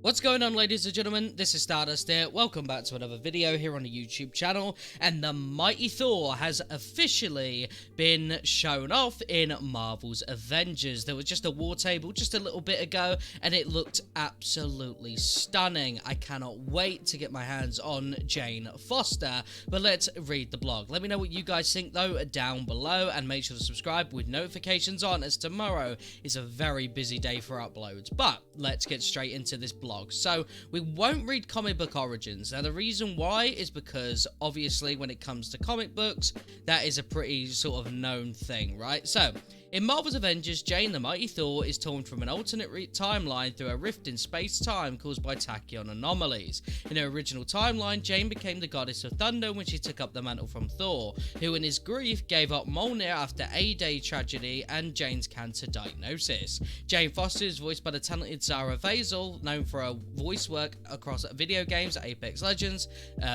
What's going on, ladies and gentlemen? This is Stardust here. Welcome back to another video here on the YouTube channel. And the mighty Thor has officially been shown off in Marvel's Avengers. There was just a war table just a little bit ago, and it looked absolutely stunning. I cannot wait to get my hands on Jane Foster. But let's read the blog. Let me know what you guys think, though, down below. And make sure to subscribe with notifications on, as tomorrow is a very busy day for uploads. But let's get straight into this blog. So we won't read comic book origins. Now the reason why is because obviously when it comes to comic books, that is a pretty sort of known thing, right? So in Marvel's Avengers, Jane the Mighty Thor is torn from an alternate timeline through a rift in space-time caused by tachyon anomalies. In her original timeline, Jane became the goddess of thunder when she took up the mantle from Thor, who in his grief gave up Mjolnir after a day tragedy and Jane's cancer diagnosis. Jane Foster is voiced by the talented Zara Vazel, known for her voice work across video games, Apex Legends,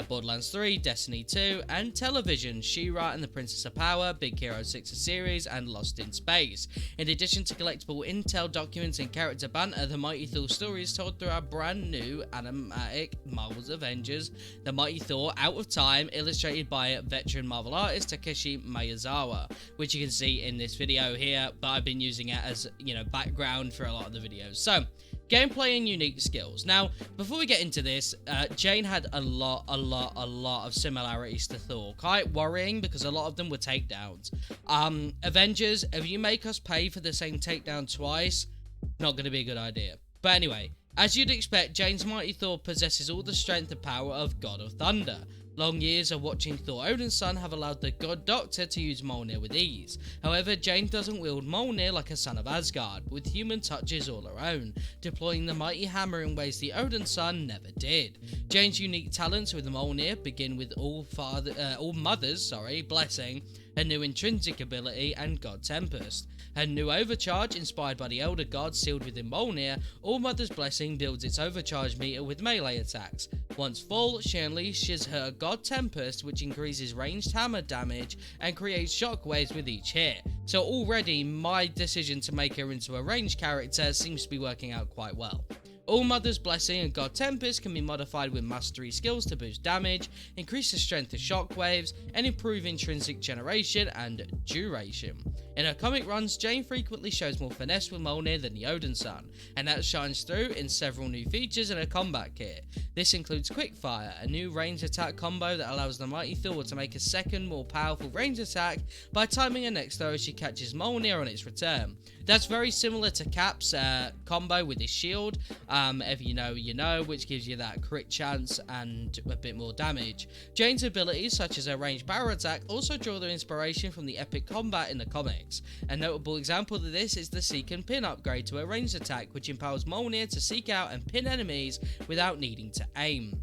Borderlands 3, Destiny 2, and television, She-Ra and the Princess of Power, Big Hero 6 series, and Lost in Space. In addition to collectible intel, documents, and character banter, the Mighty Thor story is told through our brand new animatic Marvel's Avengers, The Mighty Thor Out of Time, illustrated by veteran Marvel artist Takeshi Miyazawa, which you can see in this video here, but I've been using it as, background for a lot of the videos. So, gameplay and unique skills. Now, before we get into this, Jane had a lot of similarities to Thor. Quite worrying because a lot of them were takedowns. Avengers, if you make us pay for the same takedown twice, not going to be a good idea. But anyway, as you'd expect, Jane's Mighty Thor possesses all the strength and power of God of Thunder. Long years of watching Thor Odin's son have allowed the God Doctor to use Mjolnir with ease. However, Jane doesn't wield Mjolnir like a son of Asgard, with human touches all her own, deploying the mighty hammer in ways the Odin son never did. Jane's unique talents with Mjolnir begin with All Mother's blessing, her new intrinsic ability, and God Tempest. Her new overcharge, inspired by the Elder God sealed within Mjolnir, All Mother's Blessing builds its overcharge meter with melee attacks. Once full, she unleashes her God Tempest, which increases ranged hammer damage and creates shockwaves with each hit. So already, my decision to make her into a ranged character seems to be working out quite well. All Mother's Blessing and God Tempest can be modified with mastery skills to boost damage, increase the strength of shockwaves, and improve intrinsic generation and duration. In her comic runs, Jane frequently shows more finesse with Mjolnir than the Odin son, and that shines through in several new features in her combat kit. This includes Quickfire, a new range attack combo that allows the Mighty Thor to make a second, more powerful range attack by timing her next throw as she catches Mjolnir on its return. That's very similar to Cap's combo with his shield, if you know, you know, which gives you that crit chance and a bit more damage. Jane's abilities, such as her ranged barrel attack, also draw their inspiration from the epic combat in the comics. A notable example of this is the Seek and Pin upgrade to her ranged attack, which empowers Mjolnir to seek out and pin enemies without needing to aim.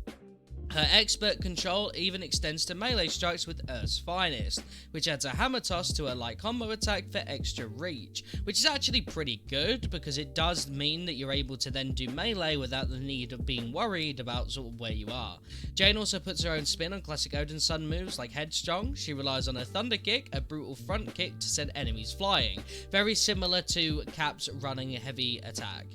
Her expert control even extends to melee strikes with Earth's Finest, which adds a hammer toss to her light combo attack for extra reach, which is actually pretty good because it does mean that you're able to then do melee without the need of being worried about sort of where you are. Jane also puts her own spin on classic Odin son moves like Headstrong. She relies on her Thunder Kick, a brutal front kick to send enemies flying, very similar to Cap's running heavy attack.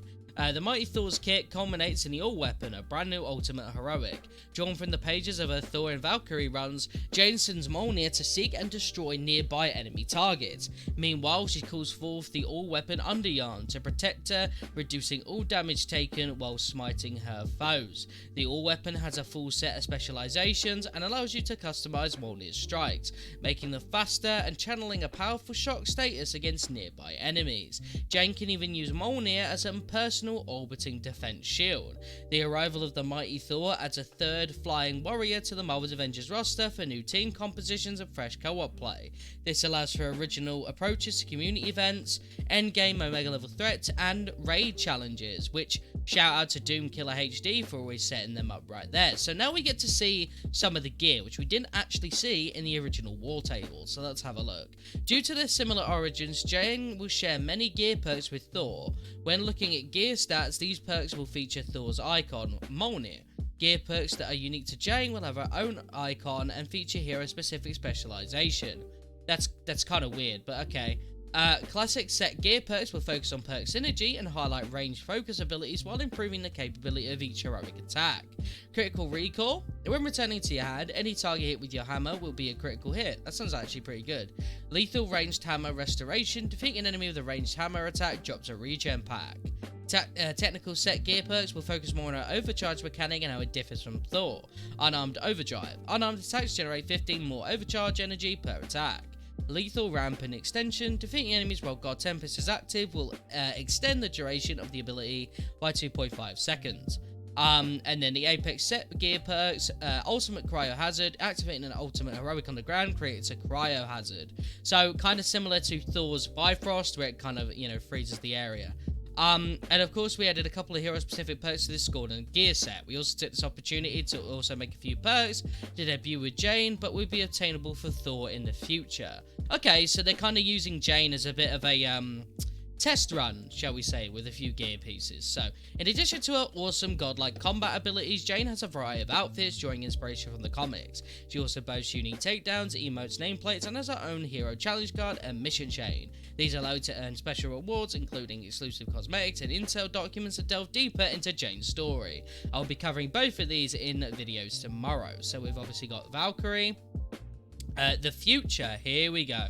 The Mighty Thor's kit culminates in the All-Weapon, a brand new ultimate heroic. Drawn from the pages of her Thor and Valkyrie runs, Jane sends Mjolnir to seek and destroy nearby enemy targets. Meanwhile, she calls forth the All-Weapon Underyarn to protect her, reducing all damage taken while smiting her foes. The All-Weapon has a full set of specializations and allows you to customize Mjolnir's strikes, making them faster and channeling a powerful shock status against nearby enemies. Jane can even use Mjolnir as a personal orbiting defense shield. The arrival of the Mighty Thor adds a third flying warrior to the Marvel's Avengers roster for new team compositions and fresh co-op play. This allows for original approaches to community events, endgame Omega level threats, and raid challenges, which shout out to Doom Killer HD for always setting them up right there. So now we get to see some of the gear, which we didn't actually see in the original war table, so let's have a look. Due to their similar origins, Jane will share many gear perks with Thor. When looking at gear stats, these perks will feature Thor's icon, Mjolnir. Gear perks that are unique to Jane will have her own icon and feature hero-specific specialization. That's kind of weird, but okay. Classic set gear perks will focus on perk synergy and highlight range focus abilities while improving the capability of each heroic attack. Critical recall. When returning to your hand, any target hit with your hammer will be a critical hit. That sounds actually pretty good. Lethal ranged hammer restoration. Defeating an enemy with a ranged hammer attack drops a regen pack. Technical set gear perks will focus more on our overcharge mechanic and how it differs from Thor. Unarmed overdrive. Unarmed attacks generate 15 more overcharge energy per attack. Lethal rampant extension. Defeating enemies while God Tempest is active will extend the duration of the ability by 2.5 seconds. And then the Apex set gear perks, ultimate cryo hazard. Activating an ultimate heroic on the ground creates a cryo hazard. So kind of similar to Thor's Bifrost, where it kind of, freezes the area. And of course we added a couple of hero specific perks to this squad and gear set. We also took this opportunity to also make a few perks to debut with Jane, but would be obtainable for Thor in the future. Okay, so they're kind of using Jane as a bit of a test run, shall we say, with a few gear pieces. So, in addition to her awesome godlike combat abilities, Jane has a variety of outfits drawing inspiration from the comics. She also boasts unique takedowns, emotes, nameplates, and has her own hero challenge card and mission chain. These allow you to earn special rewards, including exclusive cosmetics and intel documents to delve deeper into Jane's story. I'll be covering both of these in videos tomorrow. So we've obviously got Valkyrie, the future, here we go.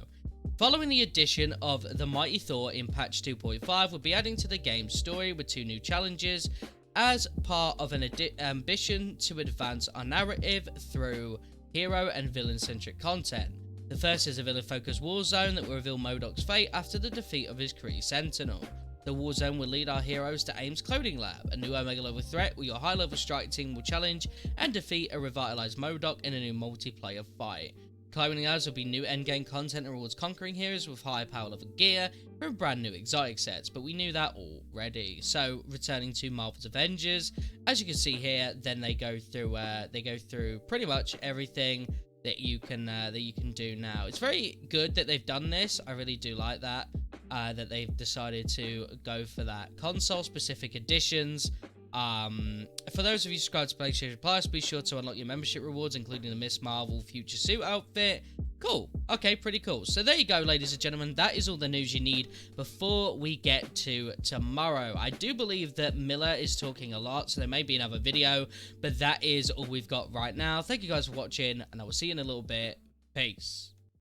Following the addition of the Mighty Thor in patch 2.5, we'll be adding to the game's story with 2 new challenges as part of an ambition to advance our narrative through hero and villain-centric content. The first is a villain-focused war zone that will reveal MODOK's fate after the defeat of his Kree Sentinel. The war zone will lead our heroes to AIM's clothing lab, a new Omega level threat where your high-level strike team will challenge and defeat a revitalized MODOK in a new multiplayer fight. Clothing labs will be new endgame content and rewards conquering heroes with high power level gear from brand new exotic sets, but we knew that already. So returning to Marvel's Avengers, as you can see here, then they go through pretty much everything that you can do now. It's very good that they've done this. I really do like that that they've decided to go for that. Console specific editions. For those of you subscribed to PlayStation Plus, be sure to unlock your membership rewards, including the Miss Marvel Future Suit outfit. Cool. Okay, pretty cool. So there you go, ladies and gentlemen. That is all the news you need before we get to tomorrow. I do believe that Miller is talking a lot, so there may be another video, but that is all we've got right now. Thank you guys for watching, and I will see you in a little bit. Peace.